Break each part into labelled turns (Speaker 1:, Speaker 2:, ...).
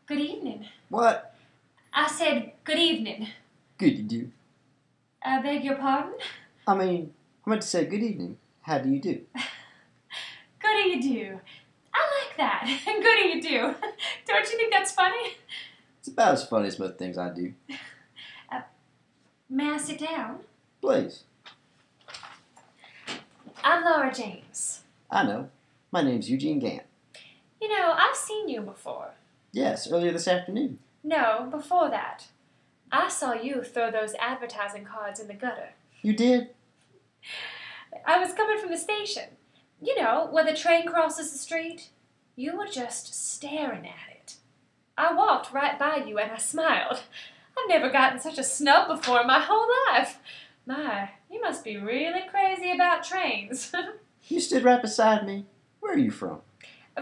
Speaker 1: Good evening.
Speaker 2: What?
Speaker 1: I said good evening.
Speaker 2: Good you do.
Speaker 1: I beg your pardon?
Speaker 2: I meant to say good evening. How do you do?
Speaker 1: Good do you do? I like that. Good do you do? Don't you think that's funny?
Speaker 2: It's about as funny as most things I do.
Speaker 1: May I sit down?
Speaker 2: Please.
Speaker 1: I'm Laura James.
Speaker 2: I know. My name's Eugene Gant.
Speaker 1: You know, I've seen you before.
Speaker 2: Yes, earlier this afternoon.
Speaker 1: No, before that. I saw you throw those advertising cards in the gutter.
Speaker 2: You did?
Speaker 1: I was coming from the station. You know, where the train crosses the street. You were just staring at it. I walked right by you and I smiled. I've never gotten such a snub before in my whole life. My, you must be really crazy about trains.
Speaker 2: You stood right beside me. Where are you from?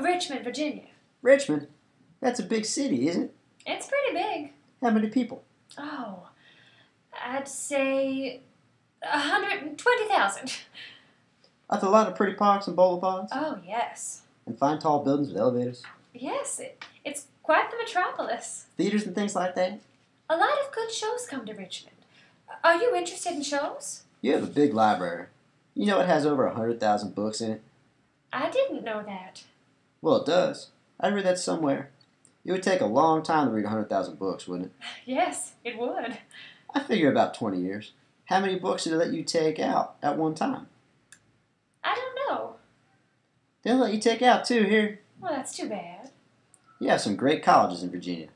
Speaker 1: Richmond, Virginia.
Speaker 2: Richmond? That's a big city, isn't it?
Speaker 1: It's pretty big.
Speaker 2: How many people?
Speaker 1: Oh, I'd say 120,000.
Speaker 2: That's a lot of pretty parks and boulevards.
Speaker 1: Oh, yes.
Speaker 2: And fine tall buildings with elevators.
Speaker 1: Yes, it's quite the metropolis.
Speaker 2: Theaters and things like that.
Speaker 1: A lot of good shows come to Richmond. Are you interested in shows?
Speaker 2: You have a big library. You know it has over 100,000 books in it?
Speaker 1: I didn't know that.
Speaker 2: Well, it does. I read that somewhere. It would take a long time to read 100,000 books, wouldn't it?
Speaker 1: Yes, it would.
Speaker 2: I figure about 20 years. How many books did they let you take out at one time?
Speaker 1: I don't know.
Speaker 2: They'll let you take out two here.
Speaker 1: Well, that's too bad.
Speaker 2: You have some great colleges in Virginia.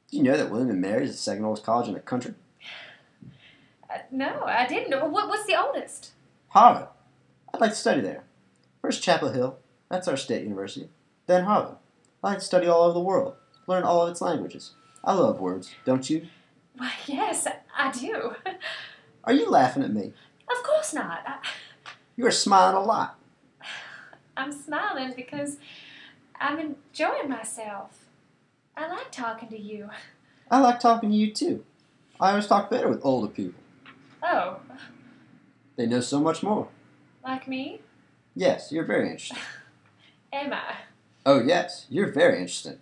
Speaker 2: Did you know that William & Mary is the second oldest college in the country?
Speaker 1: No, I didn't know. What's the oldest?
Speaker 2: Harvard. I'd like to study there. First Chapel Hill. That's our state university. Then Harvard. I'd like to study all over the world. Learn all of its languages. I love words, don't you?
Speaker 1: Why, yes, I do.
Speaker 2: Are you laughing at me?
Speaker 1: Of course not.
Speaker 2: You are smiling a lot.
Speaker 1: I'm smiling because I'm enjoying myself. I like talking to you.
Speaker 2: I like talking to you too. I always talk better with older people.
Speaker 1: Oh,
Speaker 2: They know so much more.
Speaker 1: like me?
Speaker 2: Yes, you're very interesting.
Speaker 1: Am I?
Speaker 2: Oh yes, you're very interesting.